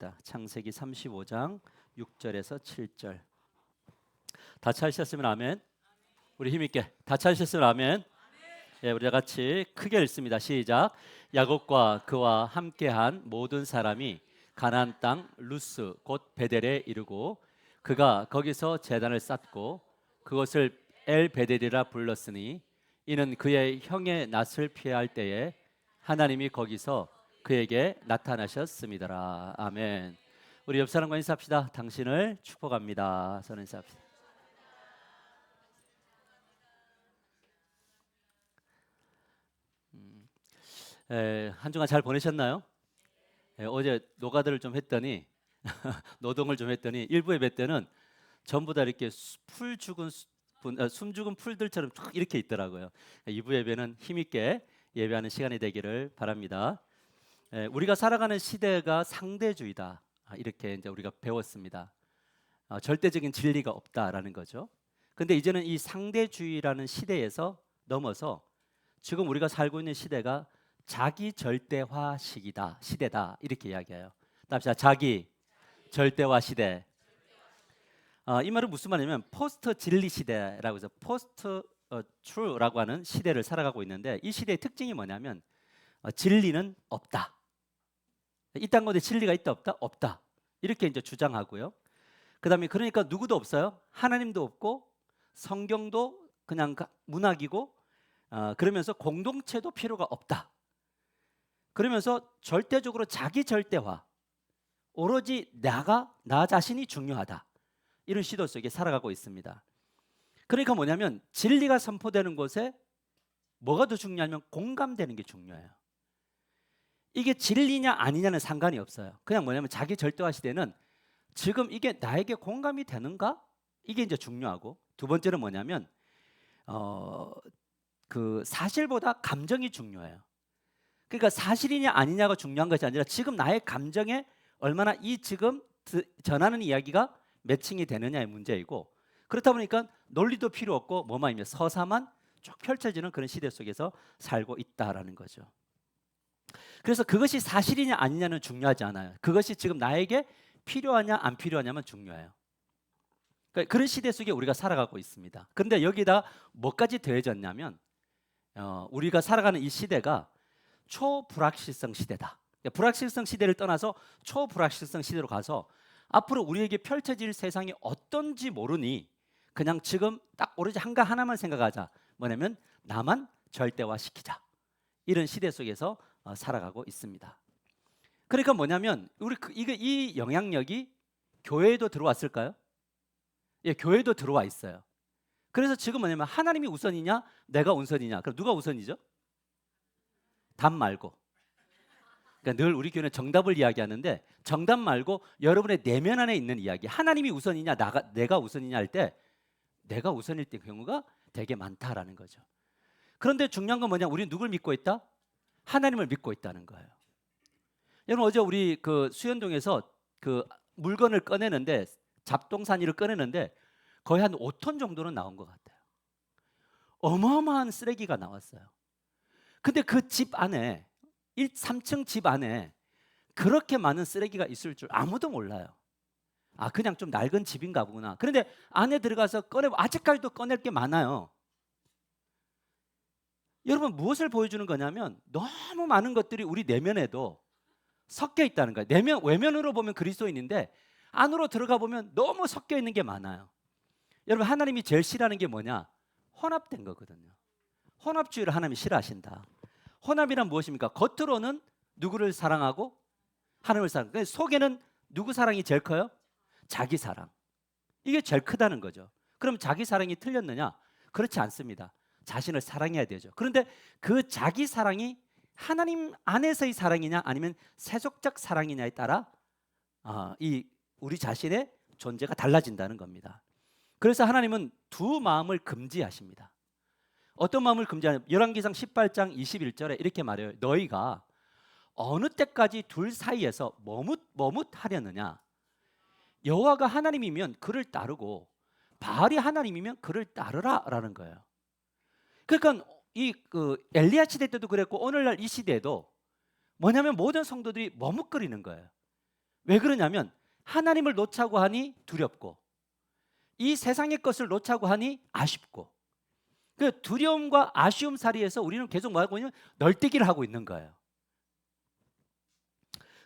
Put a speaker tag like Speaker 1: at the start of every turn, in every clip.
Speaker 1: 있습니다. 창세기 35장 6절에서 7절. 다 찾으셨으면 아멘. 우리 힘있게 다 찾으셨으면 아멘. 예, 우리 다 같이 크게 읽습니다. 시작. 야곱과 그와 함께한 모든 사람이 가나안 땅 루스 곧 베델에 이르고 그가 거기서 제단을 쌓고 그것을 엘 베델이라 불렀으니 이는 그의 형의 낯을 피할 때에 하나님이 거기서 그에게 나타나셨습니다. 아멘. 우리 옆 사람과 인사합시다. 당신을 축복합니다. 저는 인사합시다. 한 주간 잘 보내셨나요? 어제 노가다를 좀 했더니 노동을 좀 했더니 일부 예배 때는 전부 다 이렇게 풀 죽은 숨 죽은 풀들처럼 쭉 이렇게 있더라고요. 2부 예배는 힘있게 예배하는 시간이 되기를 바랍니다. 우리가 살아가는 시대가 상대주의다. 이렇게 이제 우리가 배웠습니다. 절대적인 진리가 없다라는 거죠. 근데 이제는 이 상대주의라는 시대에서 넘어서 지금 우리가 살고 있는 시대가 자기 절대화 시대다 이렇게 이야기해요. 답시다. 자기 절대화 시대. 이 말은 무슨 말이냐면 포스트 진리 시대라고 해서 포스트 트루라고 하는 시대를 살아가고 있는데 이 시대의 특징이 뭐냐면 진리는 없다. 이 땅 가운데 진리가 있다 없다? 없다. 이렇게 이제 주장하고요. 그다음에 그러니까 누구도 없어요. 하나님도 없고 성경도 그냥 문학이고 그러면서 공동체도 필요가 없다. 그러면서 절대적으로 자기 절대화, 오로지 나 자신이 중요하다. 이런 시도 속에 살아가고 있습니다. 그러니까 뭐냐면 진리가 선포되는 곳에 뭐가 더 중요하냐면 공감되는 게 중요해요. 이게 진리냐 아니냐는 상관이 없어요. 그냥 뭐냐면 자기 절대화 시대는 지금 이게 나에게 공감이 되는가? 이게 이제 중요하고, 두 번째는 뭐냐면 그 사실보다 감정이 중요해요. 그러니까 사실이냐 아니냐가 중요한 것이 아니라 지금 나의 감정에 얼마나 이 지금 전하는 이야기가 매칭이 되느냐의 문제이고, 그렇다 보니까 논리도 필요 없고 뭐만 있면 서사만 쭉 펼쳐지는 그런 시대 속에서 살고 있다라는 거죠. 그래서 그것이 사실이냐 아니냐는 중요하지 않아요. 그것이 지금 나에게 필요하냐 안 필요하냐만 중요해요. 그러니까 그런 시대 속에 우리가 살아가고 있습니다. 그런데 여기다 뭐까지 더해졌냐면 우리가 살아가는 이 시대가 초불확실성 시대다. 그러니까 불확실성 시대를 떠나서 초불확실성 시대로 가서 앞으로 우리에게 펼쳐질 세상이 어떤지 모르니 그냥 지금 딱 오로지 하나만 생각하자. 뭐냐면 나만 절대화시키자. 이런 시대 속에서 살아가고 있습니다. 그러니까 뭐냐면 우리 이 영향력이 교회에도 들어왔을까요? 예, 교회도 들어와 있어요. 그래서 지금 뭐냐면 하나님이 우선이냐 내가 우선이냐. 그럼 누가 우선이죠? 답 말고. 그러니까 늘 우리 교회는 정답을 이야기하는데 정답 말고 여러분의 내면 안에 있는 이야기. 하나님이 우선이냐 내가 우선이냐 할 때 내가 우선일 때 경우가 되게 많다라는 거죠. 그런데 중요한 건 뭐냐? 우리는 누굴 믿고 있다? 하나님을 믿고 있다는 거예요. 여러분 어제 우리 그 수연동에서 그 물건을 꺼내는데 잡동사니를 꺼내는데 거의 한 5톤 정도는 나온 것 같아요. 어마어마한 쓰레기가 나왔어요. 근데 그 집 안에 3층 집 안에 그렇게 많은 쓰레기가 있을 줄 아무도 몰라요. 그냥 좀 낡은 집인가 보구나. 그런데 안에 들어가서 아직까지도 꺼낼 게 많아요. 여러분 무엇을 보여주는 거냐면 너무 많은 것들이 우리 내면에도 섞여 있다는 거예요. 외면으로 보면 그리스도인인데 안으로 들어가 보면 너무 섞여 있는 게 많아요. 여러분 하나님이 제일 싫어하는 게 뭐냐? 혼합된 거거든요. 혼합주의를 하나님이 싫어하신다. 혼합이란 무엇입니까? 겉으로는 누구를 사랑하고 하나님을 사랑하고 속에는 누구 사랑이 제일 커요? 자기 사랑. 이게 제일 크다는 거죠. 그럼 자기 사랑이 틀렸느냐? 그렇지 않습니다. 자신을 사랑해야 되죠. 그런데 그 자기 사랑이 하나님 안에서의 사랑이냐 아니면 세속적 사랑이냐에 따라 이 우리 자신의 존재가 달라진다는 겁니다. 그래서 하나님은 두 마음을 금지하십니다. 어떤 마음을 금지하냐? 열왕기상 18장 21절에 이렇게 말해요. 너희가 어느 때까지 둘 사이에서 머뭇하려느냐? 여호와가 하나님이면 그를 따르고 바알이 하나님이면 그를 따르라라는 거예요. 그러니까 이 엘리야 시대 때도 그랬고 오늘날 이 시대에도 뭐냐면 모든 성도들이 머뭇거리는 거예요. 왜 그러냐면 하나님을 놓자고 하니 두렵고 이 세상의 것을 놓자고 하니 아쉽고 그 두려움과 아쉬움 사이에서 우리는 계속 뭐 하고 있냐면 널뛰기를 하고 있는 거예요.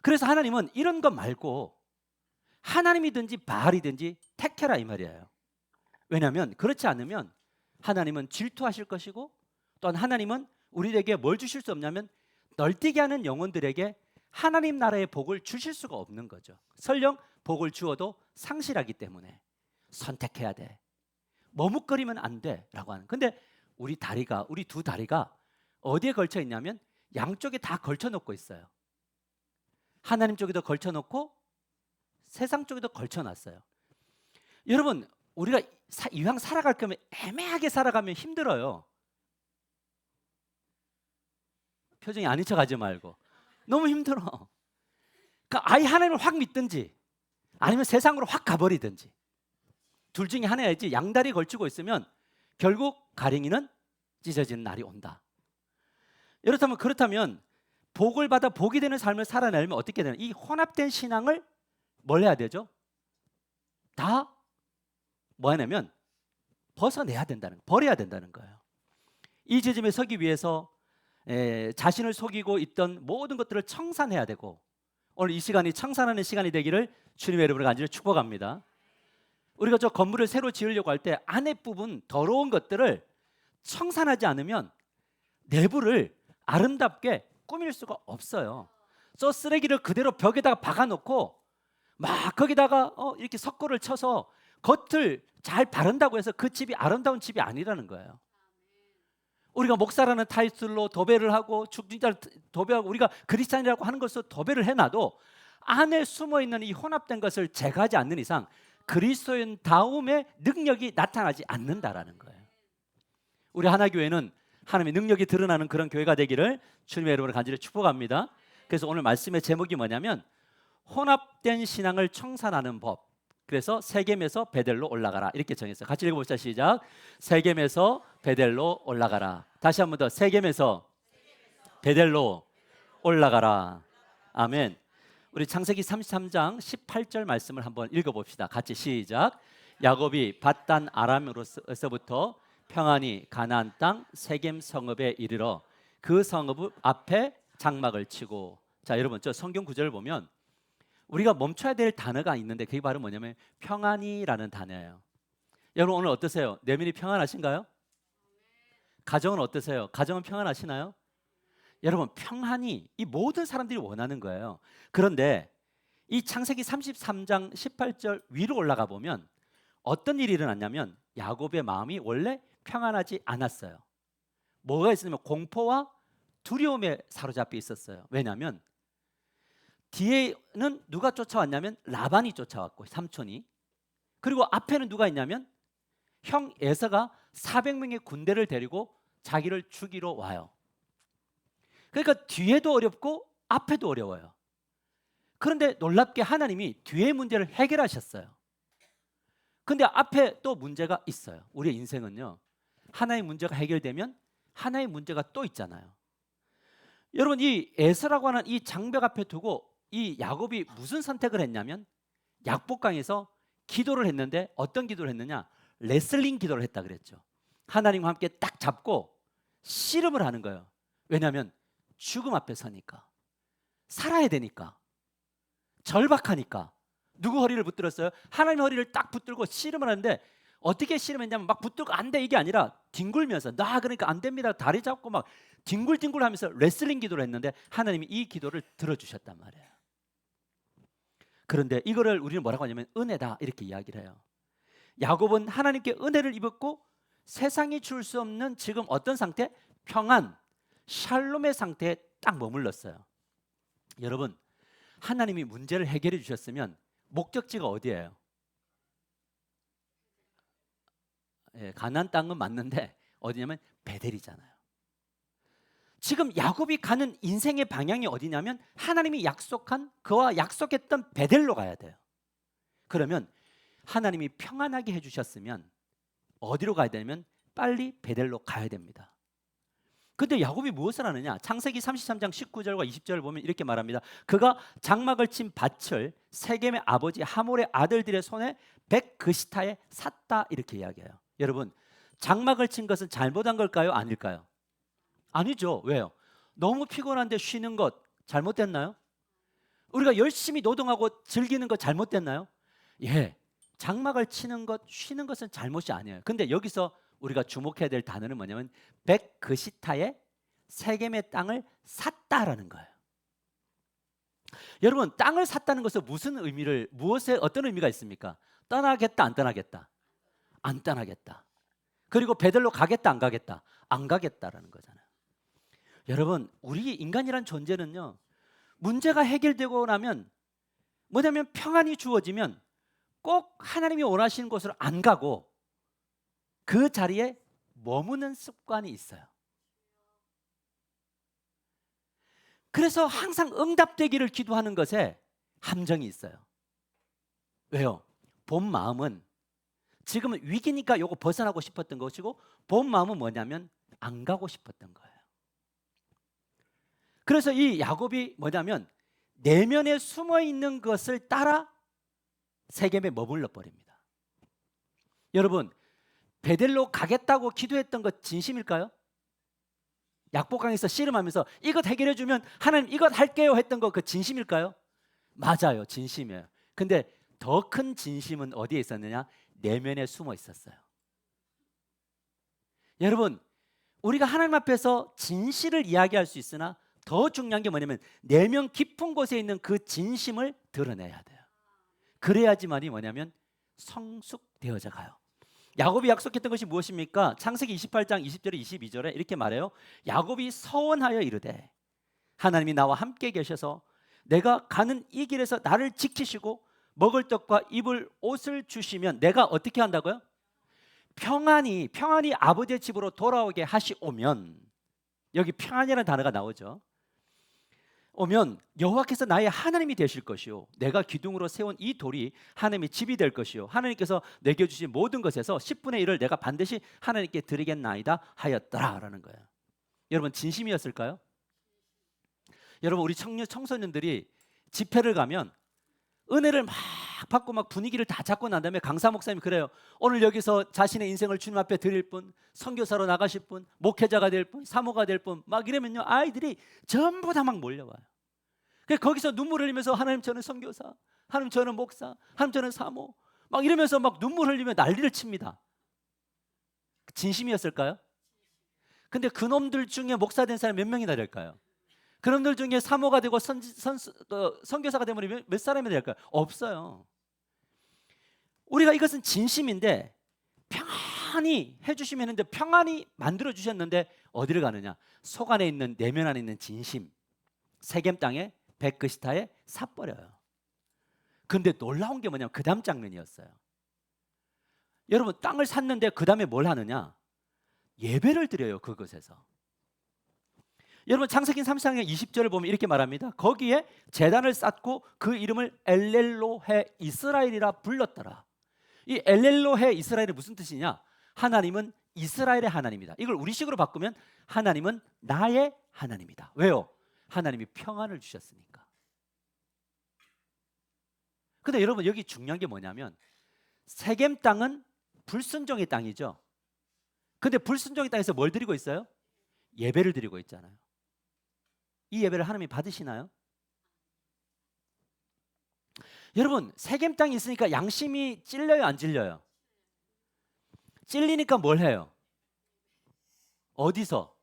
Speaker 1: 그래서 하나님은 이런 것 말고 하나님이든지 바알이든지 택해라 이 말이에요. 왜냐하면 그렇지 않으면 하나님은 질투하실 것이고 또한 하나님은 우리에게 뭘 주실 수 없냐면 널뛰게 하는 영혼들에게 하나님 나라의 복을 주실 수가 없는 거죠. 설령 복을 주어도 상실하기 때문에 선택해야 돼. 머뭇거리면 안 돼라고 하는. 근데 우리 두 다리가 어디에 걸쳐 있냐면 양쪽에 다 걸쳐 놓고 있어요. 하나님 쪽에도 걸쳐 놓고 세상 쪽에도 걸쳐 놨어요. 여러분, 우리가 이왕 살아갈 거면 애매하게 살아가면 힘들어요. 표정이 아닌 척 하지 말고. 너무 힘들어. 그러니까 아예 하나님을 확 믿든지 아니면 세상으로 확 가버리든지 둘 중에 하나야지. 양다리 걸치고 있으면 결국 가랭이는 찢어지는 날이 온다. 그렇다면 복을 받아 복이 되는 삶을 살아내려면 어떻게 되나? 이 혼합된 신앙을 뭘 해야 되죠? 다 뭐 하냐면 벗어내야 된다는, 버려야 된다는 거예요. 이 지점에 서기 위해서 자신을 속이고 있던 모든 것들을 청산해야 되고, 오늘 이 시간이 청산하는 시간이 되기를 주님의 이름으로 간절히 축복합니다. 우리가 저 건물을 새로 지으려고 할 때 안에 부분 더러운 것들을 청산하지 않으면 내부를 아름답게 꾸밀 수가 없어요. 저 쓰레기를 그대로 벽에다가 박아놓고 막 거기다가 이렇게 석고를 쳐서 겉을 잘 바른다고 해서 그 집이 아름다운 집이 아니라는 거예요. 우리가 목사라는 타이틀로 도배를 하고 죽진자를 도배하고 우리가 그리스도인이라고 하는 것으로 도배를 해놔도 안에 숨어있는 이 혼합된 것을 제거하지 않는 이상 그리스도인 다움의 능력이 나타나지 않는다라는 거예요. 우리 하나교회는 하나님의 능력이 드러나는 그런 교회가 되기를 주님의 이름으로 간절히 축복합니다. 그래서 오늘 말씀의 제목이 뭐냐면 혼합된 신앙을 청산하는 법. 그래서 세겜에서 베델로 올라가라 이렇게 정했어요. 같이 읽어봅시다. 시작. 세겜에서 베델로 올라가라. 다시 한 번 더. 세겜에서 베델로 올라가라. 아멘. 우리 창세기 33장 18절 말씀을 한번 읽어봅시다. 같이 시작. 야곱이 밧단 아람으로서부터 평안히 가나안 땅 세겜 성읍에 이르러 그 성읍 앞에 장막을 치고. 자, 여러분 저 성경 구절을 보면 우리가 멈춰야 될 단어가 있는데 그게 바로 뭐냐면 평안이라는 단어예요. 여러분 오늘 어떠세요? 내면이 평안하신가요? 가정은 어떠세요? 가정은 평안하시나요? 여러분 평안이 이 모든 사람들이 원하는 거예요. 그런데 이 창세기 33장 18절 위로 올라가 보면 어떤 일이 일어났냐면 야곱의 마음이 원래 평안하지 않았어요. 뭐가 있었냐면 공포와 두려움에 사로잡혀 있었어요. 왜냐하면 뒤에는 누가 쫓아왔냐면 라반이 쫓아왔고 삼촌이, 그리고 앞에는 누가 있냐면 형 에서가 400명의 군대를 데리고 자기를 죽이러 와요. 그러니까 뒤에도 어렵고 앞에도 어려워요. 그런데 놀랍게 하나님이 뒤의 문제를 해결하셨어요. 근데 앞에 또 문제가 있어요. 우리의 인생은요, 하나의 문제가 해결되면 하나의 문제가 또 있잖아요. 여러분 이 에서라고 하는 이 장벽 앞에 두고 이 야곱이 무슨 선택을 했냐면 약복강에서 기도를 했는데 어떤 기도를 했느냐? 레슬링 기도를 했다 그랬죠. 하나님과 함께 딱 잡고 씨름을 하는 거예요. 왜냐하면 죽음 앞에 서니까, 살아야 되니까, 절박하니까. 누구 허리를 붙들었어요? 하나님의 허리를 딱 붙들고 씨름을 하는데 어떻게 씨름했냐면 막 붙들고 안 돼 이게 아니라 뒹굴면서 나 그러니까 안 됩니다 다리 잡고 막 뒹굴뒹굴 하면서 레슬링 기도를 했는데 하나님이 이 기도를 들어주셨단 말이에요. 그런데 이거를 우리는 뭐라고 하냐면 은혜다 이렇게 이야기를 해요. 야곱은 하나님께 은혜를 입었고 세상이 줄 수 없는 지금 어떤 상태? 평안, 샬롬의 상태에 딱 머물렀어요. 여러분 하나님이 문제를 해결해 주셨으면 목적지가 어디예요? 가나안 땅은 맞는데 어디냐면 베델이잖아요. 지금 야곱이 가는 인생의 방향이 어디냐면 하나님이 약속한 그와 약속했던 베델로 가야 돼요. 그러면 하나님이 평안하게 해주셨으면 어디로 가야 되냐면 빨리 베델로 가야 됩니다. 근데 야곱이 무엇을 하느냐? 창세기 33장 19절과 20절을 보면 이렇게 말합니다. 그가 장막을 친 밭을 세겜의 아버지 하몰의 아들들의 손에 100그시타에 샀다 이렇게 이야기해요. 여러분, 장막을 친 것은 잘못한 걸까요? 아닐까요? 아니죠. 왜요? 너무 피곤한데 쉬는 것 잘못됐나요? 우리가 열심히 노동하고 즐기는 것 잘못됐나요? 예. 장막을 치는 것, 쉬는 것은 잘못이 아니에요. 근데 여기서 우리가 주목해야 될 단어는 뭐냐면 100그시타에 세겜의 땅을 샀다라는 거예요. 여러분, 땅을 샀다는 것은 무엇에 어떤 의미가 있습니까? 떠나겠다, 안 떠나겠다? 안 떠나겠다. 그리고 베들로 가겠다, 안 가겠다? 안 가겠다라는 거잖아요. 여러분, 우리 인간이란 존재는요, 문제가 해결되고 나면 뭐냐면 평안이 주어지면 꼭 하나님이 원하시는 곳으로 안 가고 그 자리에 머무는 습관이 있어요. 그래서 항상 응답되기를 기도하는 것에 함정이 있어요. 왜요? 본 마음은 지금은 위기니까 요거 벗어나고 싶었던 것이고 본 마음은 뭐냐면 안 가고 싶었던 거예요. 그래서 이 야곱이 뭐냐면 내면에 숨어 있는 것을 따라 세겜에 머물러 버립니다. 여러분, 베델로 가겠다고 기도했던 것 진심일까요? 약복강에서 씨름하면서 이것 해결해 주면 하나님 이것 할게요 했던 거 그 진심일까요? 맞아요, 진심이에요. 근데 더 큰 진심은 어디에 있었느냐? 내면에 숨어 있었어요. 여러분, 우리가 하나님 앞에서 진실을 이야기할 수 있으나 더 중요한 게 뭐냐면 내면 깊은 곳에 있는 그 진심을 드러내야 돼요. 그래야지만이 뭐냐면 성숙되어져 가요. 야곱이 약속했던 것이 무엇입니까? 창세기 28장 20절에 22절에 이렇게 말해요. 야곱이 서원하여 이르되 하나님이 나와 함께 계셔서 내가 가는 이 길에서 나를 지키시고 먹을 떡과 입을 옷을 주시면 내가 어떻게 한다고요? 평안히 아버지의 집으로 돌아오게 하시오면, 여기 평안이라는 단어가 나오죠. 오면 여호와께서 나의 하나님이 되실 것이요 내가 기둥으로 세운 이 돌이 하나님의 집이 될 것이요 하나님께서 내게 주신 모든 것에서 10분의 1을 내가 반드시 하나님께 드리겠나이다 하였더라라는 거예요. 여러분, 진심이었을까요? 여러분, 우리 청소년들이 집회를 가면 은혜를 막 받고 막 분위기를 다 잡고 난 다음에 강사 목사님이 그래요. 오늘 여기서 자신의 인생을 주님 앞에 드릴 분, 선교사로 나가실 분, 목회자가 될 분, 사모가 될 분 막 이러면요 아이들이 전부 다 막 몰려와요. 그래서 거기서 눈물 흘리면서 하나님 저는 선교사, 하나님 저는 목사, 하나님 저는 사모 막 이러면서 막 눈물 흘리며 난리를 칩니다. 진심이었을까요? 근데 그놈들 중에 목사 된 사람이 몇 명이나 될까요? 그놈들 중에 사모가 되고 선교사가 되면 몇 사람이 될까요? 없어요. 우리가 이것은 진심인데 평안히 해주시면 했는데 평안히 만들어주셨는데 어디를 가느냐? 속 안에 있는 내면 안에 있는 진심 세겜 땅에 100그시타에 사버려요. 근데 놀라운 게 뭐냐면 그 다음 장면이었어요. 여러분, 땅을 샀는데 그 다음에 뭘 하느냐? 예배를 드려요. 그곳에서. 여러분, 창세기 3장 20절을 보면 이렇게 말합니다. 거기에 제단을 쌓고 그 이름을 엘렐로헤 이스라엘이라 불렀더라. 이 엘렐로헤 이스라엘이 무슨 뜻이냐? 하나님은 이스라엘의 하나님이다. 이걸 우리식으로 바꾸면 하나님은 나의 하나님이다. 왜요? 하나님이 평안을 주셨으니까. 근데 여러분, 여기 중요한 게 뭐냐면 세겜 땅은 불순종의 땅이죠. 근데 불순종의 땅에서 뭘 드리고 있어요? 예배를 드리고 있잖아요. 이 예배를 하나님이 받으시나요? 여러분, 세겜 땅이 있으니까 양심이 찔려요, 안 찔려요? 찔리니까 뭘 해요? 어디서?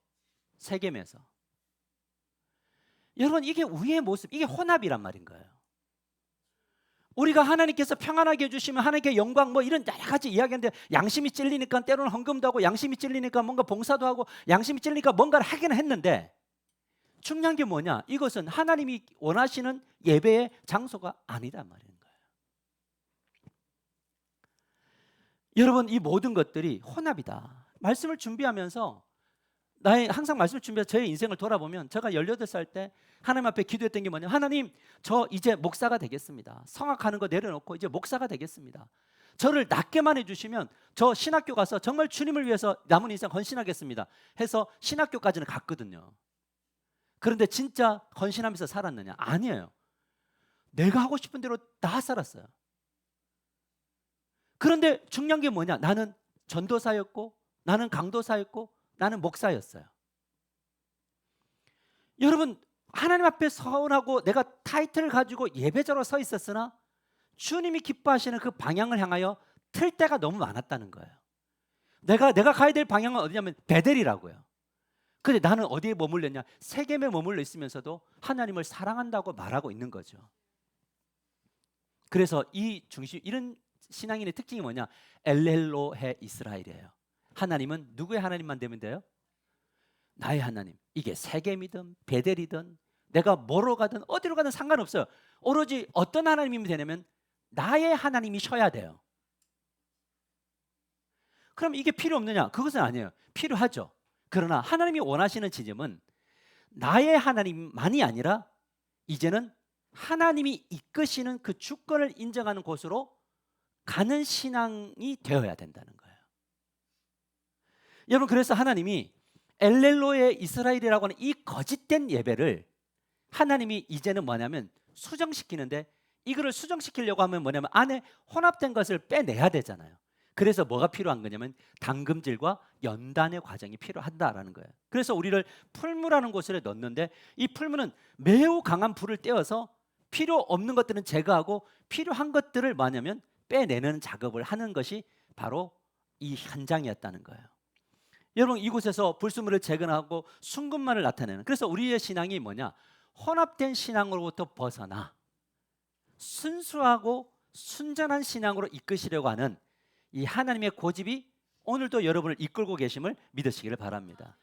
Speaker 1: 세겜에서. 여러분, 이게 우리의 모습, 이게 혼합이란 말인 거예요. 우리가 하나님께서 평안하게 해주시면 하나님께 영광 뭐 이런 여러 가지 이야기하는데 양심이 찔리니까 때로는 헌금도 하고 양심이 찔리니까 뭔가 봉사도 하고 양심이 찔리니까 뭔가를 하기는 했는데 중요한 게 뭐냐? 이것은 하나님이 원하시는 예배의 장소가 아니란 말인 거예요. 여러분, 이 모든 것들이 혼합이다. 말씀을 준비하면서 항상 말씀을 준비해서 저의 인생을 돌아보면 제가 18살 때 하나님 앞에 기도했던 게 뭐냐? 하나님, 저 이제 목사가 되겠습니다. 성악하는 거 내려놓고 이제 목사가 되겠습니다. 저를 낫게만 해주시면 저 신학교 가서 정말 주님을 위해서 남은 인생 헌신하겠습니다 해서 신학교까지는 갔거든요. 그런데 진짜 헌신하면서 살았느냐? 아니에요. 내가 하고 싶은 대로 다 살았어요. 그런데 중요한 게 뭐냐? 나는 전도사였고, 나는 강도사였고, 나는 목사였어요. 여러분, 하나님 앞에 서운하고 내가 타이틀을 가지고 예배자로 서 있었으나 주님이 기뻐하시는 그 방향을 향하여 틀 때가 너무 많았다는 거예요. 내가 가야 될 방향은 어디냐면 베델이라고요. 근데 나는 어디에 머물렀냐? 세겜에 머물러 있으면서도 하나님을 사랑한다고 말하고 있는 거죠. 그래서 이 중심, 이런 신앙인의 특징이 뭐냐? 엘렐로헤 이스라엘이에요. 하나님은 누구의 하나님만 되면 돼요? 나의 하나님. 이게 세겜이든 베델이든 내가 뭐로 가든 어디로 가든 상관없어요. 오로지 어떤 하나님이면 되냐면 나의 하나님이셔야 돼요. 그럼 이게 필요 없느냐? 그것은 아니에요. 필요하죠. 그러나 하나님이 원하시는 지점은 나의 하나님만이 아니라 이제는 하나님이 이끄시는 그 주권을 인정하는 곳으로 가는 신앙이 되어야 된다는 거예요. 여러분, 그래서 하나님이 엘렐로의 이스라엘이라고 하는 이 거짓된 예배를 하나님이 이제는 뭐냐면 수정시키는데, 이거를 수정시키려고 하면 뭐냐면 안에 혼합된 것을 빼내야 되잖아요. 그래서 뭐가 필요한 거냐면 담금질과 연단의 과정이 필요하다라는 거예요. 그래서 우리를 풀무라는 곳에 넣는데, 이 풀무는 매우 강한 불을 떼어서 필요 없는 것들은 제거하고 필요한 것들을 뭐냐면 빼내는 작업을 하는 것이 바로 이 현장이었다는 거예요. 여러분, 이곳에서 불순물을 제거하고 순금만을 나타내는, 그래서 우리의 신앙이 뭐냐? 혼합된 신앙으로부터 벗어나 순수하고 순전한 신앙으로 이끄시려고 하는 이 하나님의 고집이 오늘도 여러분을 이끌고 계심을 믿으시기를 바랍니다.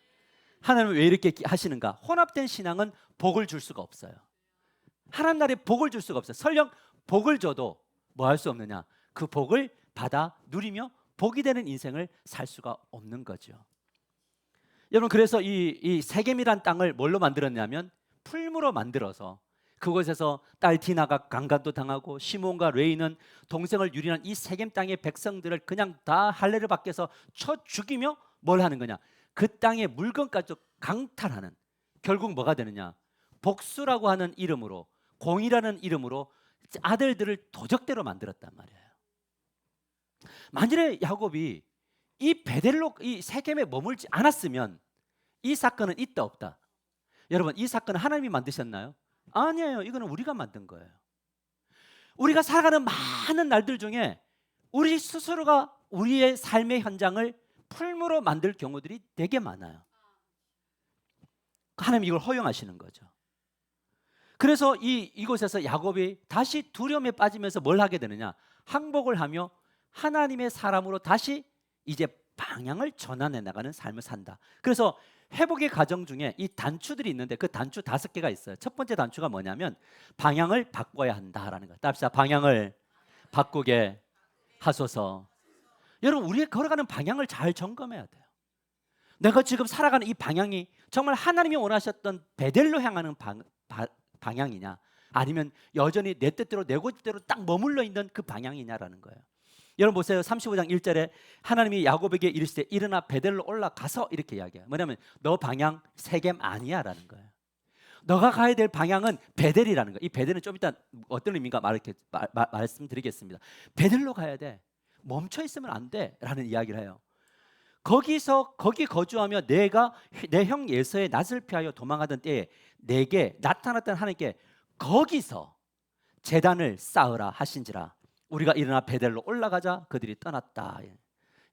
Speaker 1: 하나님은 왜 이렇게 하시는가? 혼합된 신앙은 복을 줄 수가 없어요. 하나님 나라에 복을 줄 수가 없어요. 설령 복을 줘도 뭐 할 수 없느냐? 그 복을 받아 누리며 복이 되는 인생을 살 수가 없는 거죠. 여러분, 그래서 이 세겜이란 땅을 뭘로 만들었냐면 풀무로 만들어서 그곳에서 딸 디나가 강간도 당하고 시몬과 레이는 동생을 유린한 이 세겜 땅의 백성들을 그냥 다 할례를 밖에서 쳐 죽이며 뭘 하는 거냐? 그 땅의 물건까지 강탈하는, 결국 뭐가 되느냐? 복수라고 하는 이름으로, 공의라는 이름으로 아들들을 도적대로 만들었단 말이에요. 만일에 야곱이 이 베델로, 이 세겜에 머물지 않았으면 이 사건은 있다 없다. 여러분, 이 사건은 하나님이 만드셨나요? 아니에요. 이거는 우리가 만든 거예요. 우리가 살아가는 많은 날들 중에 우리 스스로가 우리의 삶의 현장을 풀무로 만들 경우들이 되게 많아요. 하나님이 이걸 허용하시는 거죠. 그래서 이곳에서 야곱이 다시 두려움에 빠지면서 뭘 하게 되느냐? 항복을 하며 하나님의 사람으로 다시 이제 방향을 전환해 나가는 삶을 산다. 그래서 회복의 과정 중에 이 단추들이 있는데 그 단추 5개가 있어요. 첫 번째 단추가 뭐냐면 방향을 바꿔야 한다라는 거예요. 답시다. 방향을 바꾸게 하소서. 여러분, 우리의 걸어가는 방향을 잘 점검해야 돼요. 내가 지금 살아가는 이 방향이 정말 하나님이 원하셨던 베델로 향하는 방향이냐, 아니면 여전히 내 뜻대로 내 고집대로 딱 머물러 있는 그 방향이냐라는 거예요. 여러분 보세요. 35장 1절에 하나님이 야곱에게 이르시되 일어나 베델로 올라가서 이렇게 이야기해요. 뭐냐면 너 방향 세겜 아니야 라는 거예요. 너가 가야 될 방향은 베델이라는 거예요. 이 베델은 좀 이따 어떤 의미인가 말씀드리겠습니다. 베델로 가야 돼. 멈춰 있으면 안 돼 라는 이야기를 해요. 거기 거주하며 내가 내 형 예서의 낯을 피하여 도망하던 때에 내게 나타났던 하나님께 거기서 제단을 쌓으라 하신지라 우리가 일어나 베델로 올라가자 그들이 떠났다.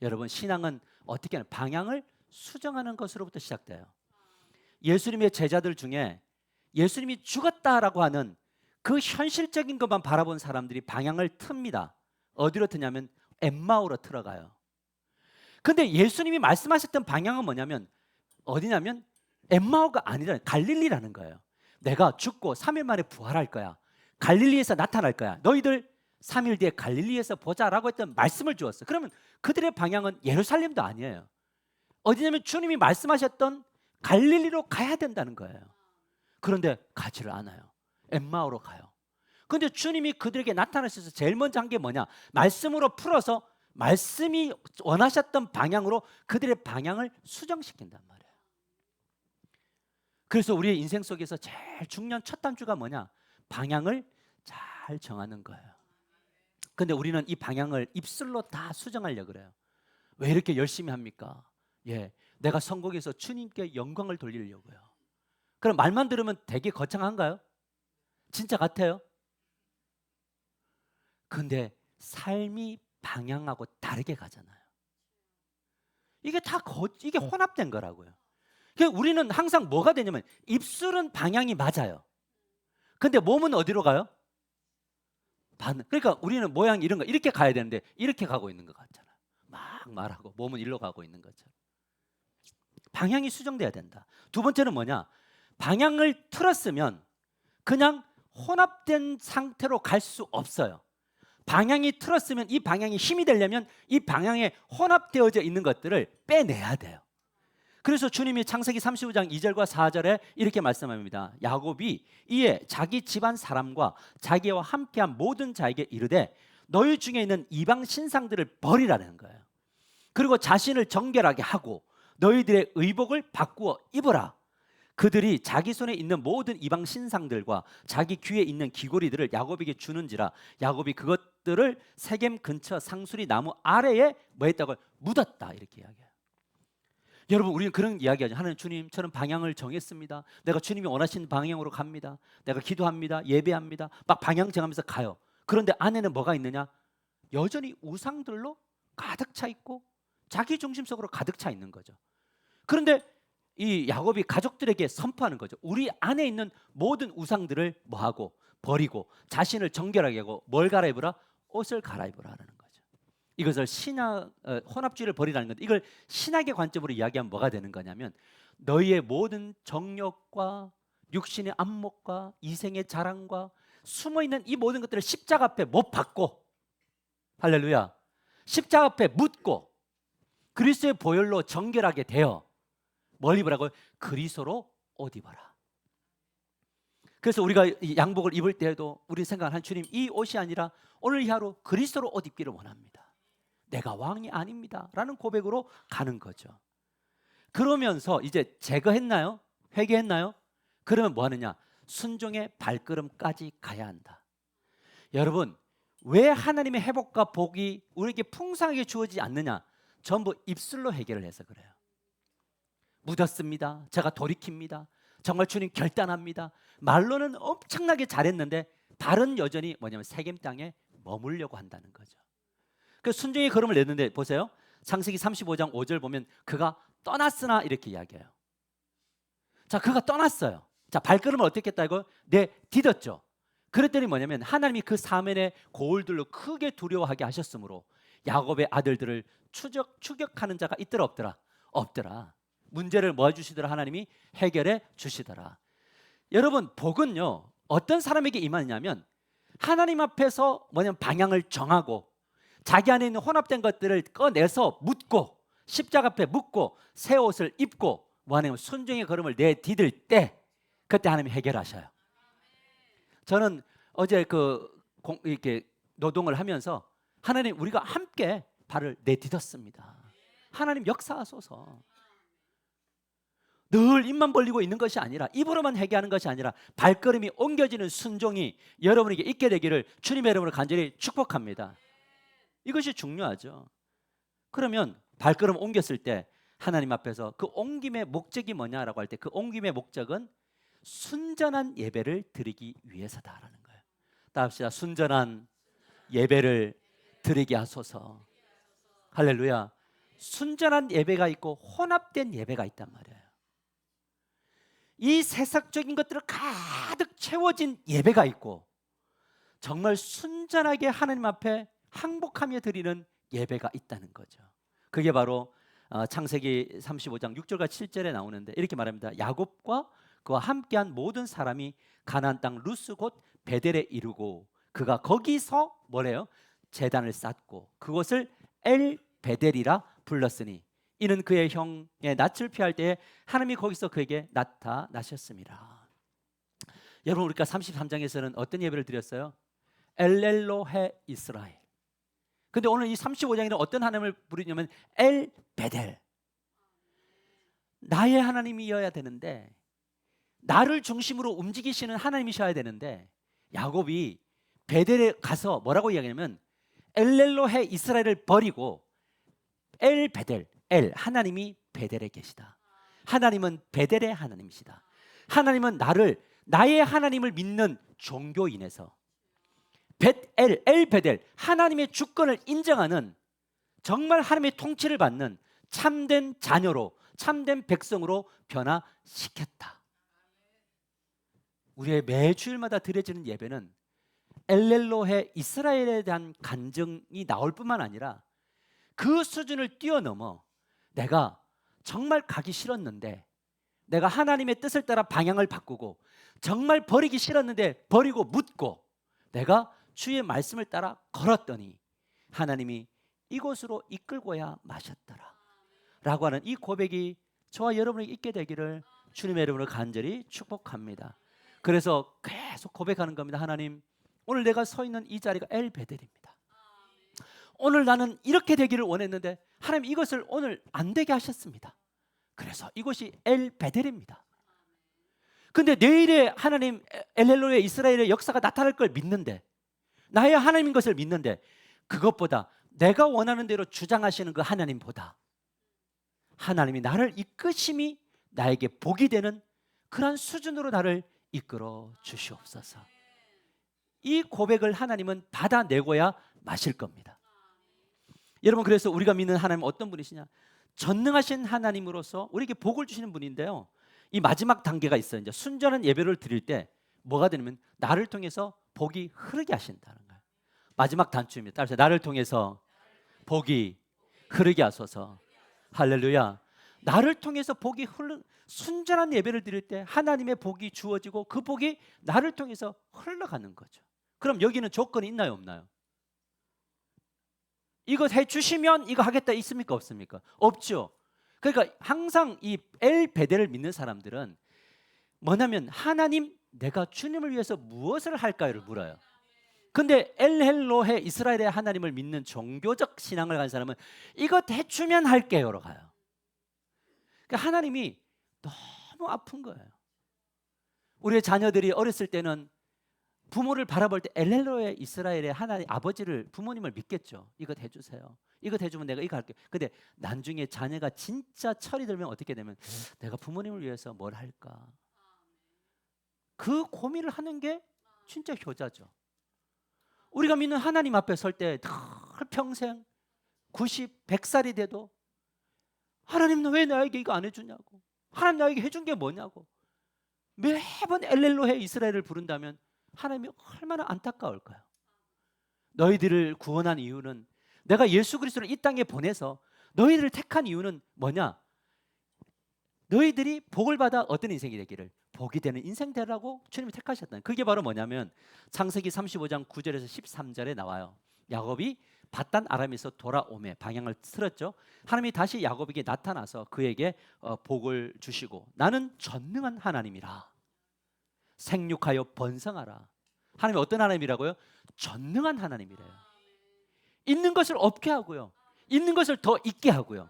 Speaker 1: 여러분, 신앙은 어떻게 하는, 방향을 수정하는 것으로부터 시작돼요. 예수님의 제자들 중에 예수님이 죽었다라고 하는 그 현실적인 것만 바라본 사람들이 방향을 틉니다. 어디로 트냐면 엠마오로 틀어가요. 근데 예수님이 말씀하셨던 방향은 뭐냐면 어디냐면 엠마오가 아니라 갈릴리라는 거예요. 내가 죽고 3일 만에 부활할 거야. 갈릴리에서 나타날 거야. 너희들 3일 뒤에 갈릴리에서 보자라고 했던 말씀을 주었어요. 그러면 그들의 방향은 예루살렘도 아니에요. 어디냐면 주님이 말씀하셨던 갈릴리로 가야 된다는 거예요. 그런데 가지를 않아요. 엠마오로 가요. 근데 주님이 그들에게 나타나셔서 제일 먼저 한 게 뭐냐? 말씀으로 풀어서 말씀이 원하셨던 방향으로 그들의 방향을 수정시킨단 말이에요. 그래서 우리의 인생 속에서 제일 중요한 첫 단추가 뭐냐? 방향을 잘 정하는 거예요. 근데 우리는 이 방향을 입술로 다 수정하려고 그래요. 왜 이렇게 열심히 합니까? 예, 내가 성공해서 주님께 영광을 돌리려고요. 그럼 말만 들으면 되게 거창한가요? 진짜 같아요? 근데 삶이 방향하고 다르게 가잖아요. 이게 혼합된 거라고요. 그러니까 우리는 항상 뭐가 되냐면 입술은 방향이 맞아요. 근데 몸은 어디로 가요? 그러니까 우리는 모양 이런 거 이렇게 가야 되는데 이렇게 가고 있는 것 같잖아요. 막 말하고 몸은 일로 가고 있는 것처럼. 방향이 수정돼야 된다. 두 번째는 뭐냐? 방향을 틀었으면 그냥 혼합된 상태로 갈 수 없어요. 방향이 틀었으면 이 방향이 힘이 되려면 이 방향에 혼합되어져 있는 것들을 빼내야 돼요. 그래서 주님이 창세기 35장 2절과 4절에 이렇게 말씀합니다. 야곱이 이에 자기 집안 사람과 자기와 함께한 모든 자에게 이르되 너희 중에 있는 이방 신상들을 버리라는 거예요. 그리고 자신을 정결하게 하고 너희들의 의복을 바꾸어 입으라. 그들이 자기 손에 있는 모든 이방 신상들과 자기 귀에 있는 귀고리들을 야곱에게 주는지라. 야곱이 그것들을 세겜 근처 상수리 나무 아래에 뭐 했다고? 묻었다. 이렇게 이야기해요. 여러분, 우리는 그런 이야기하죠. 하나님, 주님, 저는 방향을 정했습니다. 내가 주님이 원하시는 방향으로 갑니다. 내가 기도합니다. 예배합니다. 막 방향 정하면서 가요. 그런데 안에는 뭐가 있느냐? 여전히 우상들로 가득 차 있고 자기 중심적으로 가득 차 있는 거죠. 그런데 이 야곱이 가족들에게 선포하는 거죠. 우리 안에 있는 모든 우상들을 뭐하고 버리고 자신을 정결하게 하고 뭘 갈아입으라? 옷을 갈아입으라는 거죠. 이것을 혼합주의를 버리라는 건데, 이걸 신학의 관점으로 이야기하면 뭐가 되는 거냐면 너희의 모든 정욕과 육신의 안목과 이생의 자랑과 숨어있는 이 모든 것들을 십자가 앞에 못 박고, 할렐루야, 십자가 앞에 묻고 그리스도의 보혈로 정결하게 되어 뭘 입으라고요? 그리스도로 옷 입어라. 그래서 우리가 이 양복을 입을 때에도 우리 생각하는 주님, 이 옷이 아니라 오늘 이 하루 그리스도로 옷 입기를 원합니다. 내가 왕이 아닙니다 라는 고백으로 가는 거죠. 그러면서 이제 제거했나요? 회개했나요? 그러면 뭐 하느냐? 순종의 발걸음까지 가야 한다. 여러분, 왜 하나님의 회복과 복이 우리에게 풍성하게 주어지지 않느냐? 전부 입술로 해결을 해서 그래요. 묻었습니다. 제가 돌이킵니다. 정말 주님 결단합니다. 말로는 엄청나게 잘했는데 발은 여전히 뭐냐면 세겜 땅에 머물려고 한다는 거죠. 그 순종의 걸음을 내는데 보세요. 창세기 35장 5절 보면 그가 떠났으나 이렇게 이야기해요. 자, 그가 떠났어요. 자, 발걸음을 어떻게 했다고? 디뎠죠. 그랬더니 뭐냐면 하나님이 그 사면의 고울들로 크게 두려워하게 하셨으므로 야곱의 아들들을 추격하는 자가 있더라 없더라? 없더라. 문제를 모아주시더라. 하나님이 해결해 주시더라. 여러분, 복은요 어떤 사람에게 임하느냐면 하나님 앞에서 뭐냐면 방향을 정하고 자기 안에 있는 혼합된 것들을 꺼내서 묻고 십자가 앞에 묻고 새 옷을 입고 뭐하냐면 순종의 걸음을 내디딜 때 그때 하나님이 해결하셔요. 저는 어제 이렇게 노동을 하면서 하나님, 우리가 함께 발을 내딛었습니다. 하나님 역사하소서. 늘 입만 벌리고 있는 것이 아니라, 입으로만 회개하는 것이 아니라 발걸음이 옮겨지는 순종이 여러분에게 있게 되기를 주님의 이름으로 간절히 축복합니다. 이것이 중요하죠. 그러면 발걸음 옮겼을 때 하나님 앞에서 그 옮김의 목적이 뭐냐라고 할 때 그 옮김의 목적은 순전한 예배를 드리기 위해서다라는 거예요. 따라합시다. 순전한 예배를 드리게 하소서. 할렐루야. 순전한 예배가 있고 혼합된 예배가 있단 말이에요. 이 세상적인 것들을 가득 채워진 예배가 있고 정말 순전하게 하나님 앞에 항복하며 드리는 예배가 있다는 거죠. 그게 바로 창세기 35장 6절과 7절에 나오는데 이렇게 말합니다. 야곱과 그와 함께한 모든 사람이 가나안 땅 루스 곧 베델에 이르고 그가 거기서 뭐래요? 제단을 쌓고 그곳을 엘 베델이라 불렀으니 이는 그의 형의 낯을 피할 때에 하나님이 거기서 그에게 나타나셨습니다. 여러분 우리가 33장에서는 어떤 예배를 드렸어요? 엘렐로헤 이스라엘. 근데 오늘 이 35장에는 어떤 하나님을 부르냐면 엘 베델. 나의 하나님이어야 되는데, 나를 중심으로 움직이시는 하나님이셔야 되는데, 야곱이 베델에 가서 뭐라고 이야기하냐면 엘렐로헤 이스라엘을 버리고 엘 베델, 엘 하나님이 베델에 계시다. 하나님은 베델의 하나님이시다. 하나님은 나의 하나님을 믿는 종교인에서 벳엘, 엘 베델, 하나님의 주권을 인정하는, 정말 하나님의 통치를 받는 참된 자녀로, 참된 백성으로 변화시켰다. 우리의 매 주일마다 드려지는 예배는 엘렐로헤 이스라엘에 대한 간증이 나올 뿐만 아니라 그 수준을 뛰어넘어 내가 정말 가기 싫었는데, 내가 하나님의 뜻을 따라 방향을 바꾸고, 정말 버리기 싫었는데 버리고 묻고, 내가 주의 말씀을 따라 걸었더니 하나님이 이곳으로 이끌고야 마셨더라 라고 하는 이 고백이 저와 여러분에게 있게 되기를 주님의 이름으로 간절히 축복합니다. 그래서 계속 고백하는 겁니다. 하나님, 오늘 내가 서 있는 이 자리가 엘 베델입니다. 오늘 나는 이렇게 되기를 원했는데 하나님 이것을 오늘 안 되게 하셨습니다. 그래서 이곳이 엘 베델입니다. 근데 내일에 하나님 엘렐로의 이스라엘의 역사가 나타날 걸 믿는데, 나의 하나님인 것을 믿는데, 그것보다 내가 원하는 대로 주장하시는 그 하나님보다 하나님이 나를 이끄심이 나에게 복이 되는 그런 수준으로 나를 이끌어 주시옵소서. 이 고백을 하나님은 받아내고야 마실 겁니다. 여러분, 그래서 우리가 믿는 하나님은 어떤 분이시냐? 전능하신 하나님으로서 우리에게 복을 주시는 분인데요, 이 마지막 단계가 있어요. 이제 순전한 예배를 드릴 때 뭐가 되냐면 나를 통해서 복이 흐르게 하신다는 거예요. 마지막 단추입니다. 따라서 나를 통해서 복이 흐르게 하소서. 할렐루야. 나를 통해서 복이 순전한 예배를 드릴 때 하나님의 복이 주어지고 그 복이 나를 통해서 흘러가는 거죠. 그럼 여기는 조건이 있나요, 없나요? 이거 해주시면 이거 하겠다 있습니까, 없습니까? 없죠. 그러니까 항상 이 엘 베델을 믿는 사람들은 뭐냐면 하나님, 내가 주님을 위해서 무엇을 할까요를 물어요. 근데 엘헬로헤 이스라엘의 하나님을 믿는 종교적 신앙을 가진 사람은 이거 해주면 할게요로 가요. 그러니까 하나님이 너무 아픈 거예요. 우리의 자녀들이 어렸을 때는 부모를 바라볼 때 엘렐로의 이스라엘의 하나님 아버지를, 부모님을 믿겠죠. 이것 해주세요. 이것 해주면 내가 이거 할게. 근데 나중에 자녀가 진짜 철이 들면 어떻게 되면 내가 부모님을 위해서 뭘 할까? 그 고민을 하는 게 진짜 효자죠. 우리가 믿는 하나님 앞에 설 때 평생 90, 100살이 돼도 하나님 너 왜 나에게 이거 안 해주냐고, 하나님 나에게 해준 게 뭐냐고 매번 엘렐로헤 이스라엘을 부른다면 하나님이 얼마나 안타까울까요? 너희들을 구원한 이유는, 내가 예수 그리스도를 이 땅에 보내서 너희들을 택한 이유는 뭐냐? 너희들이 복을 받아 어떤 인생이 되기를, 복이 되는 인생 되라고 주님이 택하셨다. 그게 바로 뭐냐면 창세기 35장 9절에서 13절에 나와요. 야곱이 바단 아람에서 돌아오매 방향을 틀었죠. 하나님이 다시 야곱에게 나타나서 그에게 복을 주시고, 나는 전능한 하나님이라 생육하여 번성하라. 하나님이 어떤 하나님이라고요? 전능한 하나님이래요. 있는 것을 없게 하고요, 있는 것을 더 있게 하고요,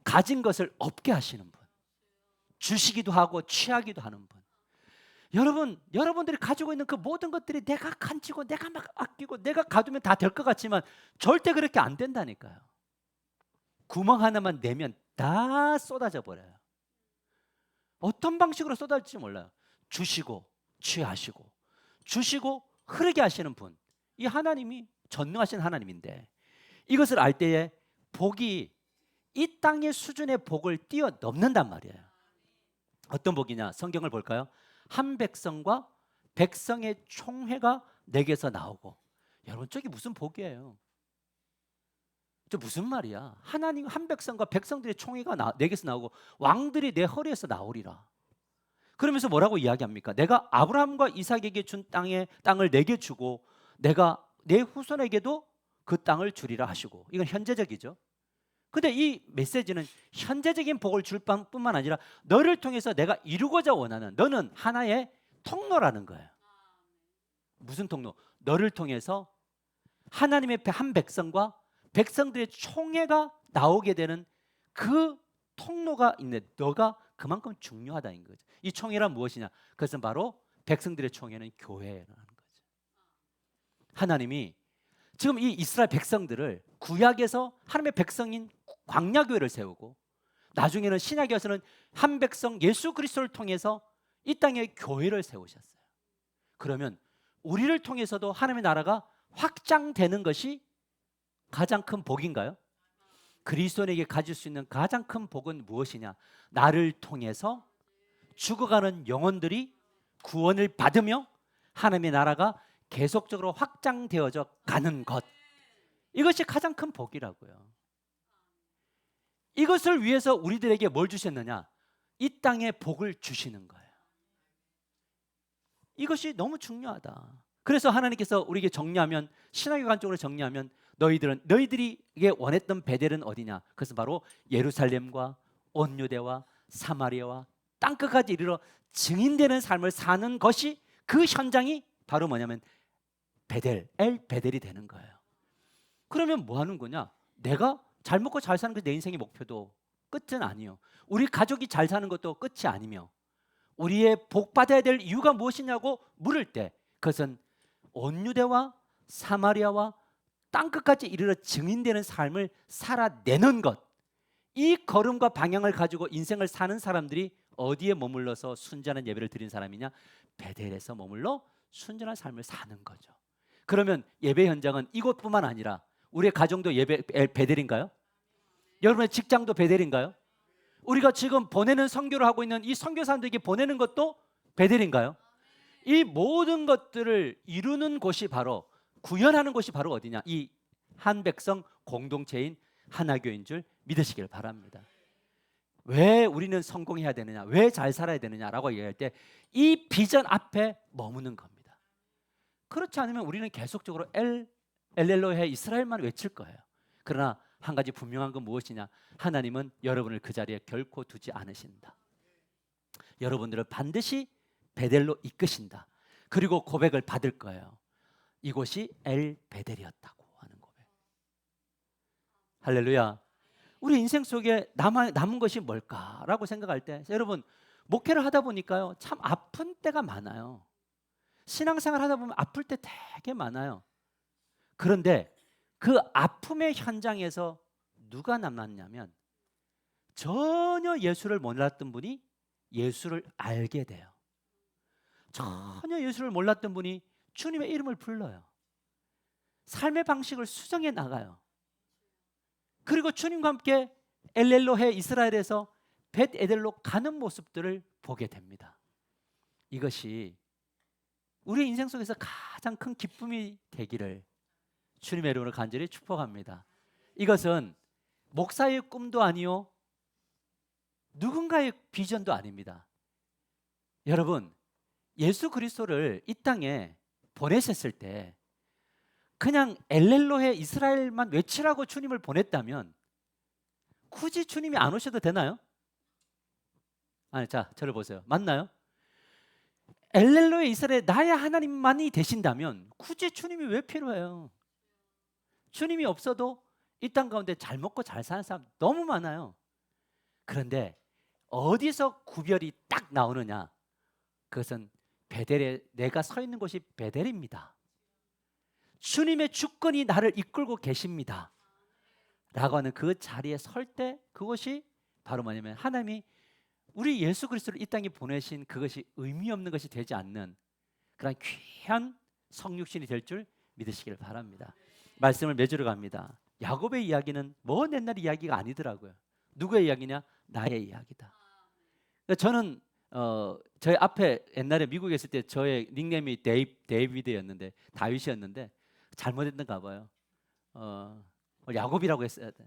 Speaker 1: 가진 것을 없게 하시는 분, 주시기도 하고 취하기도 하는 분. 여러분들이 가지고 있는 그 모든 것들이 내가 간지고 내가 막 아끼고 내가 가두면 다 될 것 같지만 절대 그렇게 안 된다니까요. 구멍 하나만 내면 다 쏟아져 버려요. 어떤 방식으로 쏟아질지 몰라요. 주시고 취하시고 주시고 흐르게 하시는 분, 이 하나님이 전능하신 하나님인데, 이것을 알 때에 복이 이 땅의 수준의 복을 뛰어넘는단 말이에요. 어떤 복이냐? 성경을 볼까요? 한 백성과 백성의 총회가 내게서 나오고. 여러분, 저게 무슨 복이에요? 저 무슨 말이야? 하나님 한 백성과 백성들의 총회가 내게서 나오고 왕들이 내 허리에서 나오리라. 그러면서 뭐라고 이야기합니까? 내가 아브라함과 이삭에게 준 땅을 내게 주고 내가 내 후손에게도 그 땅을 주리라 하시고. 이건 현재적이죠. 근데 이 메시지는 현재적인 복을 줄 뿐만 아니라 너를 통해서 내가 이루고자 원하는, 너는 하나의 통로라는 거예요. 무슨 통로? 너를 통해서 하나님의 한 백성과 백성들의 총회가 나오게 되는 그 통로가 있네. 너가 그만큼 중요하다는 거죠. 이 총회란 무엇이냐? 그것은 바로 백성들의 총회는 교회라는 거죠. 하나님이 지금 이 이스라엘 백성들을 구약에서 하나님의 백성인 광야교회를 세우고 나중에는 신약에서는 한 백성 예수 그리스도를 통해서 이 땅에 교회를 세우셨어요. 그러면 우리를 통해서도 하나님의 나라가 확장되는 것이 가장 큰 복인가요? 그리스도인에게 가질 수 있는 가장 큰 복은 무엇이냐? 나를 통해서 죽어가는 영혼들이 구원을 받으며 하나님의 나라가 계속적으로 확장되어져 가는 것, 이것이 가장 큰 복이라고요. 이것을 위해서 우리들에게 뭘 주셨느냐? 이 땅에 복을 주시는 거예요. 이것이 너무 중요하다. 그래서 하나님께서 우리에게 정리하면, 신학의 관점으로 정리하면, 너희들이 원했던 베델은 어디냐? 그것은 바로 예루살렘과 온 유대와 사마리아와 땅끝까지 이르러 증인되는 삶을 사는 것이, 그 현장이 바로 뭐냐면 베델, 베델이 되는 거예요. 그러면 뭐 하는 거냐? 내가 잘 먹고 잘 사는 게 내 인생의 목표도 끝은 아니에요. 우리 가족이 잘 사는 것도 끝이 아니며, 우리의 복 받아야 될 이유가 무엇이냐고 물을 때 그것은 온 유대와 사마리아와 땅끝까지 이르러 증인되는 삶을 살아내는 것, 이 걸음과 방향을 가지고 인생을 사는 사람들이 어디에 머물러서 순전한 예배를 드린 사람이냐? 베델에서 머물러 순전한 삶을 사는 거죠. 그러면 예배 현장은 이곳뿐만 아니라 우리의 가정도 베델인가요? 여러분의 직장도 베델인가요? 우리가 지금 보내는 선교를 하고 있는 이 선교사님들에게 보내는 것도 베델인가요? 이 모든 것들을 이루는 곳이 바로, 구현하는 곳이 바로 어디냐? 이 한 백성 공동체인 하나교인 줄 믿으시길 바랍니다. 왜 우리는 성공해야 되느냐? 왜 잘 살아야 되느냐라고 얘기할 때 이 비전 앞에 머무는 겁니다. 그렇지 않으면 우리는 계속적으로 엘렐로헤 이스라엘만 외칠 거예요. 그러나 한 가지 분명한 건 무엇이냐? 하나님은 여러분을 그 자리에 결코 두지 않으신다. 여러분들을 반드시 베델로 이끄신다. 그리고 고백을 받을 거예요. 이곳이 베델이었다고 하는 고백. 할렐루야. 우리 인생 속에 남은 것이 뭘까라고 생각할 때, 여러분, 목회를 하다 보니까요, 참 아픈 때가 많아요. 신앙생활 하다 보면 아플 때 되게 많아요. 그런데 그 아픔의 현장에서 누가 남았냐면, 전혀 예수를 몰랐던 분이 예수를 알게 돼요. 전혀 예수를 몰랐던 분이 주님의 이름을 불러요. 삶의 방식을 수정해 나가요. 그리고 주님과 함께 엘렐로헤 이스라엘에서 벳에델로 가는 모습들을 보게 됩니다. 이것이 우리 인생 속에서 가장 큰 기쁨이 되기를 주님의 이름으로 간절히 축복합니다. 이것은 목사의 꿈도 아니요, 누군가의 비전도 아닙니다. 여러분, 예수 그리스도를 이 땅에 보내셨을 때 그냥 엘렐로헤 이스라엘만 외치라고 주님을 보냈다면 굳이 주님이 안 오셔도 되나요? 아니, 자, 저를 보세요. 맞나요? 엘렐로헤 이스라엘, 나의 하나님만이 되신다면 굳이 주님이 왜 필요해요? 주님이 없어도 이 땅 가운데 잘 먹고 잘 사는 사람 너무 많아요. 그런데 어디서 구별이 딱 나오느냐? 그것은 베델에, 내가 서 있는 곳이 베델입니다. 주님의 주권이 나를 이끌고 계십니다 라고 하는 그 자리에 설 때, 그것이 바로 뭐냐면 하나님이 우리 예수 그리스도를 이 땅에 보내신 그것이 의미 없는 것이 되지 않는 그런 귀한 성육신이 될 줄 믿으시길 바랍니다. 말씀을 맺으러 갑니다. 야곱의 이야기는 먼 옛날 이야기가 아니더라고요. 누구의 이야기냐? 나의 이야기다. 저는 저희 앞에 옛날에 미국에 있을 때 저의 닉네임이 데이비드였는데, 다윗이었는데 잘못했던가 봐요. 야곱이라고 했어야 돼.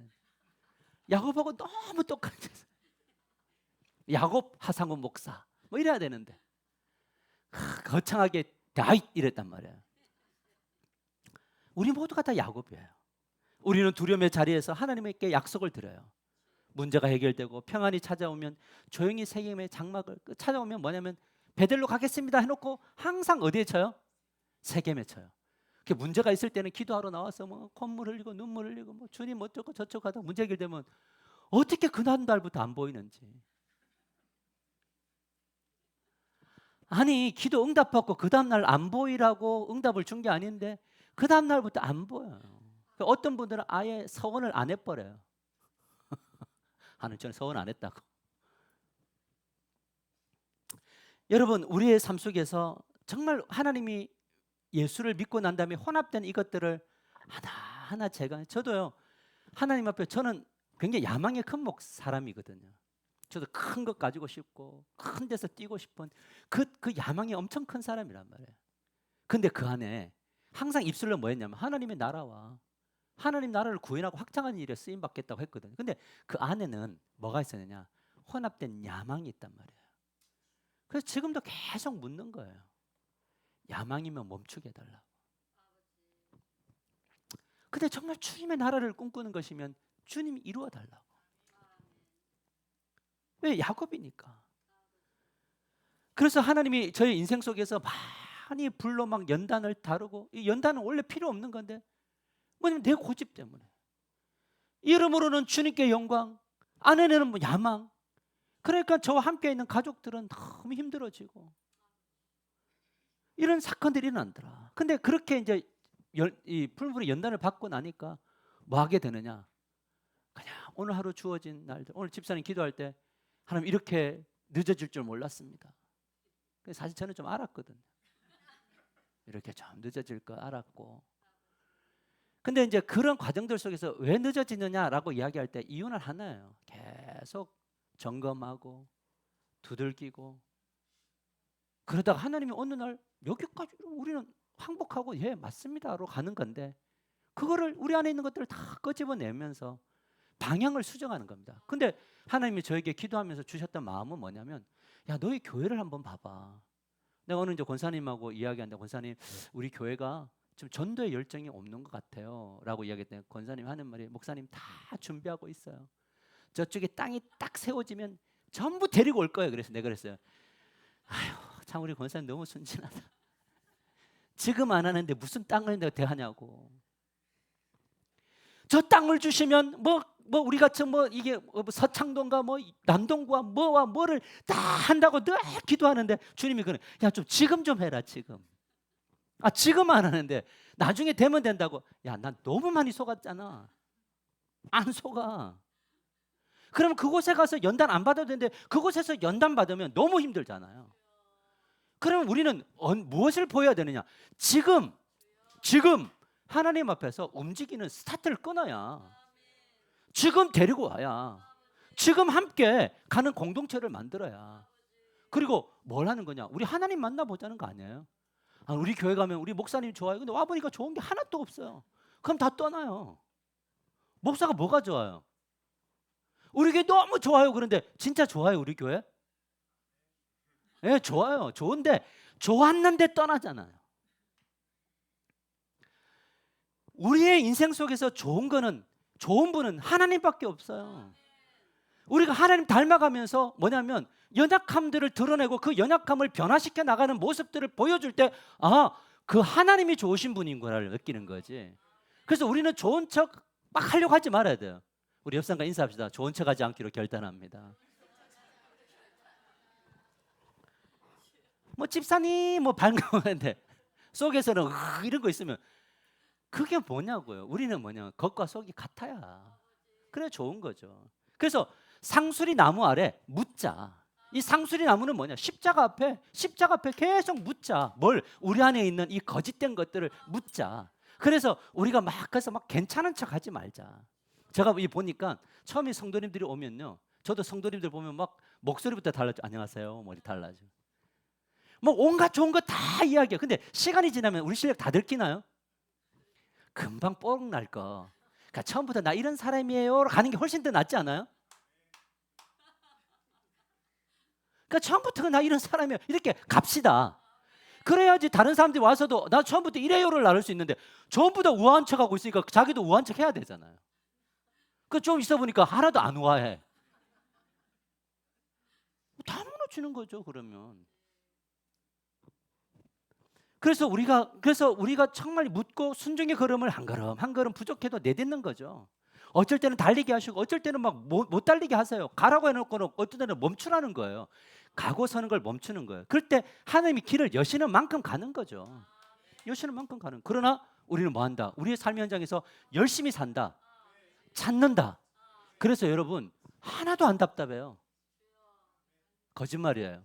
Speaker 1: 야곱하고 너무 똑같아서 야곱 하상훈 목사 뭐 이래야 되는데 거창하게 다윗 이랬단 말이에요. 우리 모두가 다 야곱이에요. 우리는 두려움의 자리에서 하나님께 약속을 드려요. 문제가 해결되고 평안이 찾아오면, 조용히 세겜의 장막을 찾아오면 뭐냐면 베델로 가겠습니다 해놓고 항상 어디에 쳐요? 세겜에 쳐요. 문제가 있을 때는 기도하러 나와서 뭐 콧물 흘리고 눈물 흘리고 뭐 주님 어쩌고 저쩌고 하다가 문제 해결되면 어떻게 그날부터 안 보이는지. 아니 기도 응답받고 그 다음날 안 보이라고 응답을 준 게 아닌데 그 다음날부터 안 보여요. 어떤 분들은 아예 서원을 안 해버려요. 하는 저는 서원 안 했다고. 여러분 우리의 삶 속에서 정말 하나님이 예수를 믿고 난 다음에 혼합된 이것들을 하나하나 저도요 하나님 앞에 저는 굉장히 야망의 큰 사람이거든요. 저도 큰 것 가지고 싶고 큰 데서 뛰고 싶은 그 야망이 엄청 큰 사람이란 말이에요. 근데 그 안에 항상 입술로 뭐 했냐면 하나님의 나라와 하나님 나라를 구현하고 확장하는 일에 쓰임 받겠다고 했거든요. 근데 그 안에는 뭐가 있었느냐? 혼합된 야망이 있단 말이에요. 그래서 지금도 계속 묻는 거예요. 야망이면 멈추게 해달라고. 근데 정말 주님의 나라를 꿈꾸는 것이면 주님이 이루어 달라고. 왜? 야곱이니까. 그래서 하나님이 저의 인생 속에서 많이 불로 막 연단을 다루고, 이 연단은 원래 필요 없는 건데 뭐냐면 내 고집 때문에. 이름으로는 주님께 영광, 안에는 뭐 야망. 그러니까 저와 함께 있는 가족들은 너무 힘들어지고 이런 사건들이 일어나더라. 근데 그렇게 이제 이 풀무불의 연단을 받고 나니까 뭐 하게 되느냐? 그냥 오늘 하루 주어진 날들, 오늘 집사님 기도할 때 하나님 이렇게 늦어질 줄 몰랐습니다. 사실 저는 좀 알았거든요. 이렇게 좀 늦어질 거 알았고. 근데 이제 그런 과정들 속에서 왜 늦어지느냐라고 이야기할 때 이유는 하나예요. 계속 점검하고 두들기고 그러다가 하나님이 어느 날 여기까지 우리는 항복하고 예 맞습니다로 가는 건데 그거를 우리 안에 있는 것들을 다 끄집어내면서 방향을 수정하는 겁니다. 근데 하나님이 저에게 기도하면서 주셨던 마음은 뭐냐면 야 너희 교회를 한번 봐봐. 내가 오늘 이제 권사님하고 이야기하는데 권사님 우리 교회가 지금 전도의 열정이 없는 것 같아요 라고 이야기했더니 권사님 하는 말이 목사님 다 준비하고 있어요. 저쪽에 땅이 딱 세워지면 전부 데리고 올 거예요. 그래서 내가 그랬어요. 아휴 참 우리 권사님 너무 순진하다. 지금 안 하는데 무슨 땅을 내가 대하냐고. 저 땅을 주시면 뭐 우리 같은 뭐 이게 서창동과 뭐 남동구와 뭐와 뭐를 다 한다고 늘 기도하는데 주님이 그래. 야 좀 지금 좀 해라 지금. 지금 안 하는데 나중에 되면 된다고. 야 난 너무 많이 속았잖아. 안 속아. 그러면 그곳에 가서 연단 안 받아도 되는데 그곳에서 연단 받으면 너무 힘들잖아요. 그러면 우리는 무엇을 보여야 되느냐? 지금 하나님 앞에서 움직이는 스타트를 끊어야, 지금 데리고 와야, 지금 함께 가는 공동체를 만들어야. 그리고 뭘 하는 거냐? 우리 하나님 만나보자는 거 아니에요? 우리 교회 가면 우리 목사님 좋아요. 근데 와보니까 좋은 게 하나도 없어요. 그럼 다 떠나요. 목사가 뭐가 좋아요? 우리 교회 너무 좋아요. 그런데 진짜 좋아요 우리 교회? 네, 좋아요. 좋은데 좋았는데 떠나잖아요. 우리의 인생 속에서 좋은 분은 하나님밖에 없어요. 우리가 하나님 닮아가면서 뭐냐면 연약함들을 드러내고 그 연약함을 변화시켜 나가는 모습들을 보여줄 때 그 하나님이 좋으신 분인 거를 느끼는 거지. 그래서 우리는 좋은 척 막 하려고 하지 말아야 돼요. 우리 옆 사람과 인사합시다. 좋은 척 하지 않기로 결단합니다. 뭐 집사님 뭐 반가운데 속에서는 이런 거 있으면 그게 뭐냐고요. 우리는 뭐냐, 겉과 속이 같아야 그래 좋은 거죠. 그래서 상수리 나무 아래 묻자. 이 상수리 나무는 뭐냐, 십자가 앞에 계속 묻자. 뭘? 우리 안에 있는 이 거짓된 것들을 묻자. 그래서 우리가 막 그래서 막 괜찮은 척 하지 말자. 제가 이 보니까 처음에 성도님들이 오면요, 저도 성도님들 보면 막 목소리부터 달라져. 안녕하세요 머리 달라져. 뭐 온갖 좋은 거 다 이야기해. 근데 시간이 지나면 우리 실력 다 들키나요? 금방 뽀록 날 거. 그러니까 처음부터 나 이런 사람이에요 가는 게 훨씬 더 낫지 않아요? 그러니까 처음부터 나 이런 사람이에요 이렇게 갑시다. 그래야지 다른 사람들이 와서도 나 처음부터 이래요를 나눌 수 있는데 전부 다 우아한 척하고 있으니까 자기도 우아한 척 해야 되잖아요. 그 좀 있어 보니까 하나도 안 우아해. 다 무너지는 거죠. 그러면 그래서 우리가 정말 묻고 순종의 걸음을 한 걸음 한 걸음 부족해도 내딛는 거죠. 어쩔 때는 달리게 하시고 어쩔 때는 막 못 달리게 하세요. 가라고 해놓고는 어떨 때는 멈추라는 거예요. 가고 서는 걸 멈추는 거예요. 그럴 때 하나님이 길을 여시는 만큼 가는 거죠. 여시는 만큼 가는. 그러나 우리는 뭐 한다? 우리의 삶의 현장에서 열심히 산다. 찾는다. 그래서 여러분 하나도 안 답답해요. 거짓말이에요.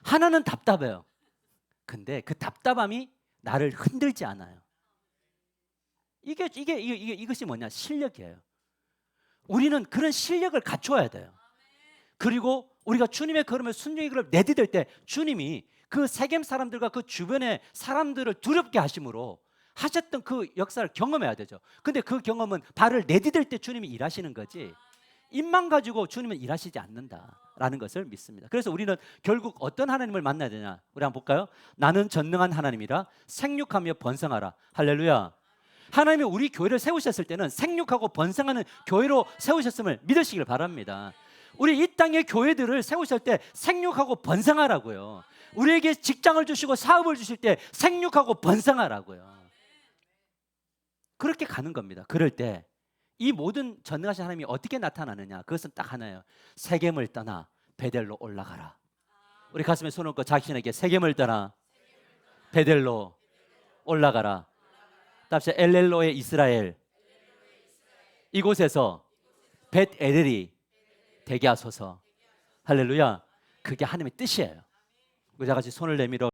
Speaker 1: 하나는 답답해요. 근데 그 답답함이 나를 흔들지 않아요. 이것이 뭐냐? 실력이에요. 우리는 그런 실력을 갖춰야 돼요. 그리고 우리가 주님의 걸음을 순종의 걸음을 내디딜 때 주님이 그 세겜 사람들과 그 주변의 사람들을 두렵게 하심으로 하셨던 그 역사를 경험해야 되죠. 근데 그 경험은 발을 내디딜 때 주님이 일하시는 거지 입만 가지고 주님은 일하시지 않는다라는 것을 믿습니다. 그래서 우리는 결국 어떤 하나님을 만나야 되냐? 우리 한번 볼까요? 나는 전능한 하나님이라 생육하며 번성하라. 할렐루야. 하나님이 우리 교회를 세우셨을 때는 생육하고 번성하는 교회로 세우셨음을 믿으시길 바랍니다. 우리 이 땅의 교회들을 세우실 때 생육하고 번성하라고요. 우리에게 직장을 주시고 사업을 주실 때 생육하고 번성하라고요. 그렇게 가는 겁니다. 그럴 때 이 모든 전능하신 하나님이 어떻게 나타나느냐? 그것은 딱 하나예요. 세겜을 떠나 베델로 올라가라. 우리 가슴에 손을 얹고 자신에게 세겜을 떠나 베델로 올라가라. 답시 엘렐로의 이스라엘 이곳에서 벳에렐이 되게 하소서. 할렐루야. 그게 하나님의 뜻이에요. 우리 다 같이 손을 내밀어